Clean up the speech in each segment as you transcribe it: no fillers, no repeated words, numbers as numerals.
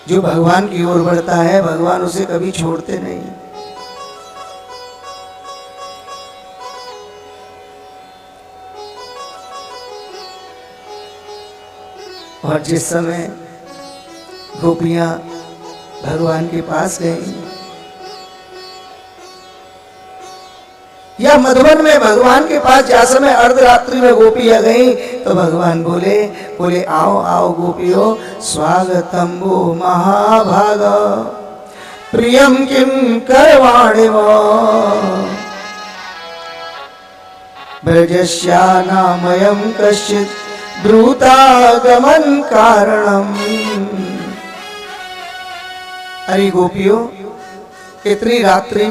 जो भगवान की ओर बढ़ता है भगवान उसे कभी छोड़ते नहीं। और जिस समय गोपियां भगवान के पास गई या मधुबन में भगवान के पास जा समय अर्धरात्रि में गोपियां गई तो भगवान बोले आओ आओ गोपियों स्वागतम वो महाभाग प्रियम किम करवाणे ब्रजस्यानामयं कश्चित् द्रुतागमन कारणम। अरे गोपियों इतनी रात्रि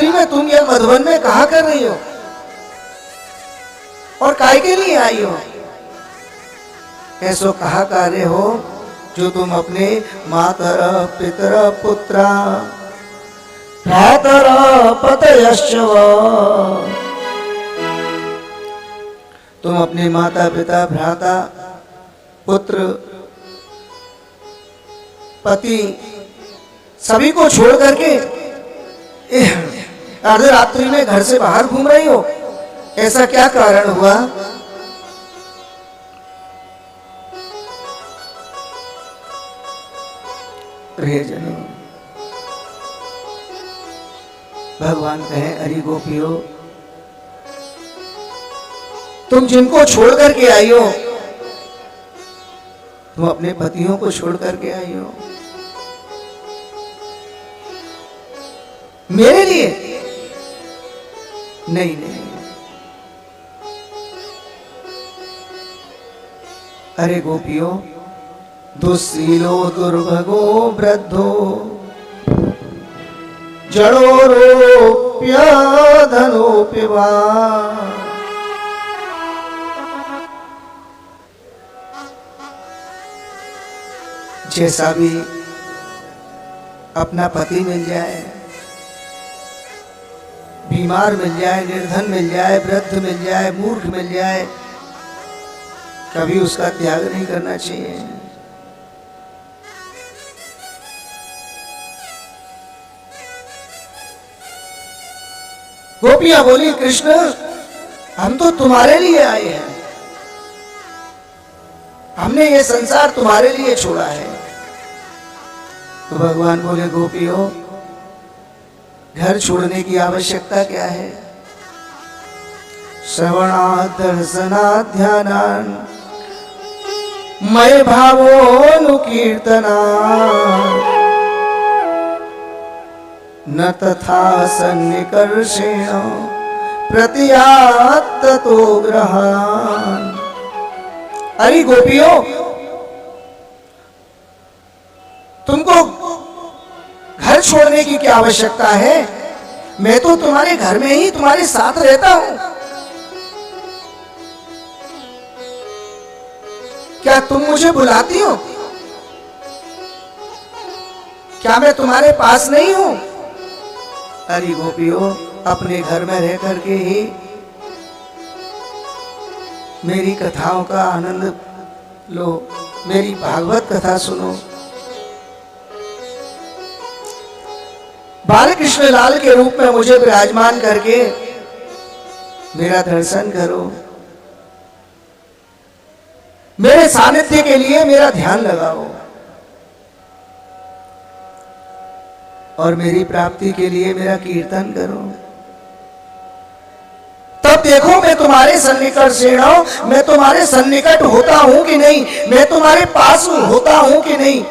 में तुम ये मधुबन में कहा कर रही हो और काय के लिए आई हो? ऐसो कहा कार्य हो जो तुम अपने मातर पितर पुत्रा भ्रातर पतयश्च तुम अपने माता पिता भ्राता पुत्र पति सभी को छोड़ करके अर्धरात्रि में घर से बाहर घूम रही हो, ऐसा क्या कारण हुआ? प्रियजनों भगवान कहे अरे गोपियों तुम जिनको छोड़ करके आई हो तुम अपने पतियों को छोड़ करके आई हो मेरे लिए? नहीं नहीं। अरे गोपियों दुस्सीलो दुर्भगो वृद्धो जड़ोरोप्य धनोप्यवा जैसा भी अपना पति मिल जाए, बीमार मिल जाए, निर्धन मिल जाए, वृद्ध मिल जाए, मूर्ख मिल जाए, कभी उसका त्याग नहीं करना चाहिए। गोपियां बोली कृष्ण हम तो तुम्हारे लिए आए हैं, हमने ये संसार तुम्हारे लिए छोड़ा है। तो भगवान बोले गोपियों घर छोड़ने की आवश्यकता क्या है? श्रवणात् दर्शनात् ध्यानान् मय भावोऽनुकीर्तनात् न तथा सन्निकर्षेण प्रतियात् ततो ग्रहान्। अरे गोपियों तुमको घर छोड़ने की क्या आवश्यकता है? मैं तो तुम्हारे घर में ही तुम्हारे साथ रहता हूं। क्या तुम मुझे बुलाती हो? क्या मैं तुम्हारे पास नहीं हूं? अरे गोपियों अपने घर में रह करके ही मेरी कथाओं का आनंद लो, मेरी भागवत कथा सुनो, बाल कृष्ण लाल के रूप में मुझे विराजमान करके मेरा दर्शन करो, मेरे सानिध्य के लिए मेरा ध्यान लगाओ और मेरी प्राप्ति के लिए मेरा कीर्तन करो। तब देखो मैं तुम्हारे सन्निकर्षेण मैं तुम्हारे सन्निकट होता हूं कि नहीं, मैं तुम्हारे पास होता हूं कि नहीं,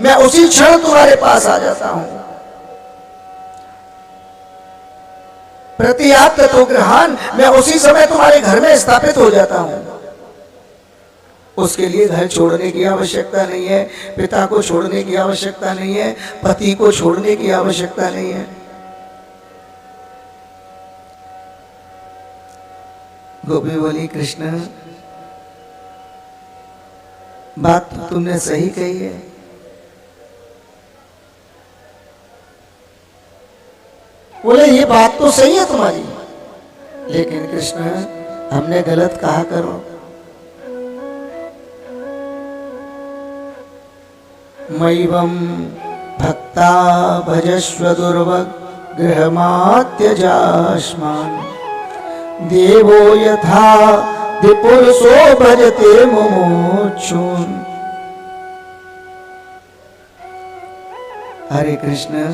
मैं उसी क्षण तुम्हारे पास आ जाता हूं। प्रतियात तो ग्रहान मैं उसी समय तुम्हारे घर में स्थापित हो जाता हूं। उसके लिए घर छोड़ने की आवश्यकता नहीं है, पिता को छोड़ने की आवश्यकता नहीं है, पति को छोड़ने की आवश्यकता नहीं है। गोपी बोली कृष्ण बात तो तुमने सही कही है, बोले ये बात तो सही है तुम्हारी, लेकिन कृष्ण हमने गलत कहा करो। मैवं भक्ता भजस्व दुर्वगृहमात्यजास्मान् देवो यथा दिपुरुषो भजते मुमुक्षून्। हरे कृष्ण।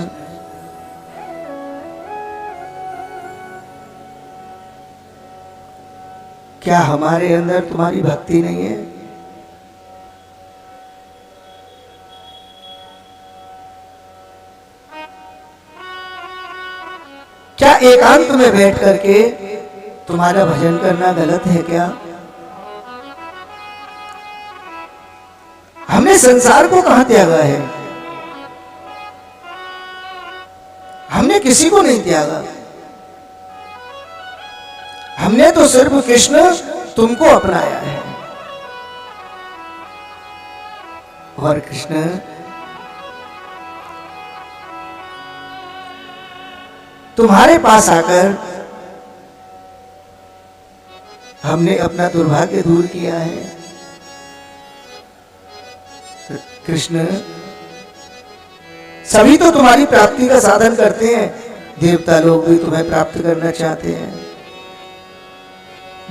क्या हमारे अंदर तुम्हारी भक्ति नहीं है? क्या एकांत में बैठ करके तुम्हारा भजन करना गलत है क्या? हमने संसार को कहां त्यागा है? हमने किसी को नहीं त्यागा। हमने तो सिर्फ कृष्ण तुमको अपनाया है। और कृष्ण तुम्हारे पास आकर हमने अपना दुर्भाग्य दूर किया है। कृष्ण सभी तो तुम्हारी प्राप्ति का साधन करते हैं। देवता लोग भी तुम्हें प्राप्त करना चाहते हैं।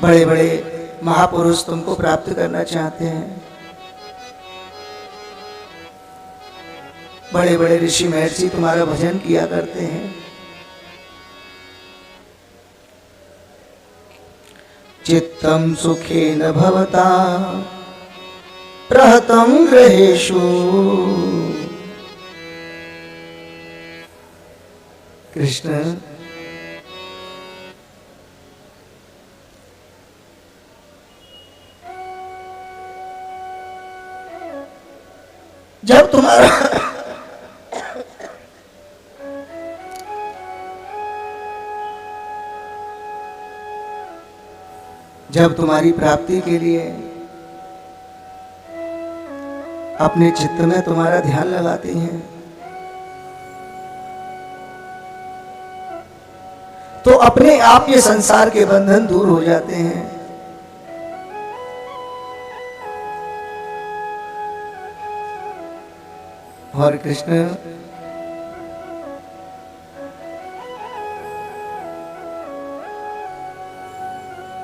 बड़े बड़े महापुरुष तुमको प्राप्त करना चाहते हैं। बड़े बड़े ऋषि महर्षि तुम्हारा भजन किया करते हैं। चित्तम सुखेन भवता प्रहतं ग्रहेषु। कृष्ण जब तुम्हारी प्राप्ति के लिए अपने चित्त में तुम्हारा ध्यान लगाते हैं तो अपने आप ये संसार के बंधन दूर हो जाते हैं। और कृष्ण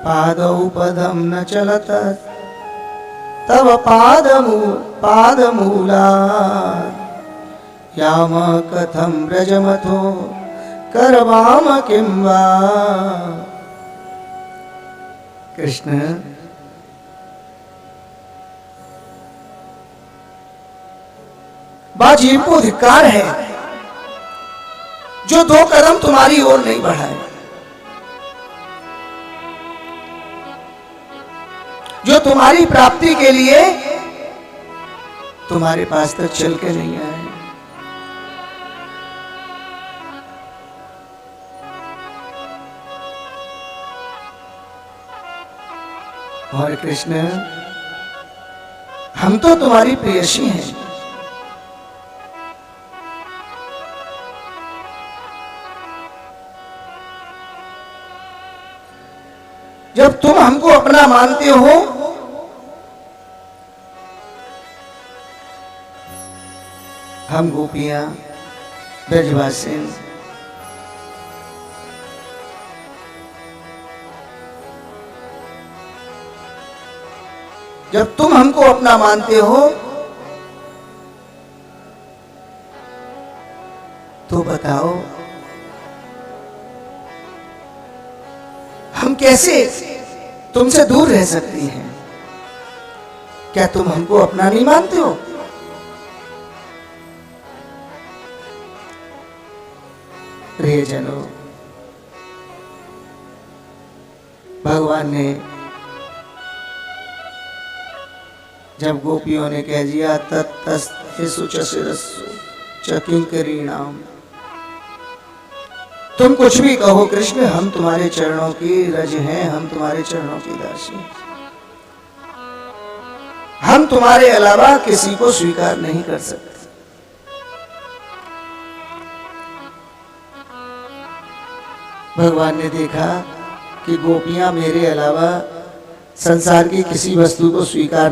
पादौ पदम न चलत तव पादमूलात् याम कथम व्रजमथो करवाम किं वा। कृष्ण बाजीव को धिक्कार है जो दो कदम तुम्हारी ओर नहीं बढ़ाए, जो तुम्हारी प्राप्ति के लिए तुम्हारे पास तक चल के नहीं आए। और कृष्ण हम तो तुम्हारी प्रेयसी हैं। जब तुम हमको अपना मानते हो हम गोपियां ब्रजवासी जब तुम हमको अपना मानते हो तो बताओ हम कैसे तुमसे दूर रह सकती हैं? क्या तुम हमको अपना नहीं मानते हो? प्रियजनों, भगवान ने जब गोपियों ने कह दिया तत्तस्तु च शिरस्सु च किंकरीणाम, तुम कुछ भी कहो कृष्ण, हम तुम्हारे चरणों की रज हैं, हम तुम्हारे चरणों की दासी, हम तुम्हारे अलावा किसी को स्वीकार नहीं कर सकते। भगवान ने देखा कि गोपियां मेरे अलावा संसार की किसी वस्तु को स्वीकार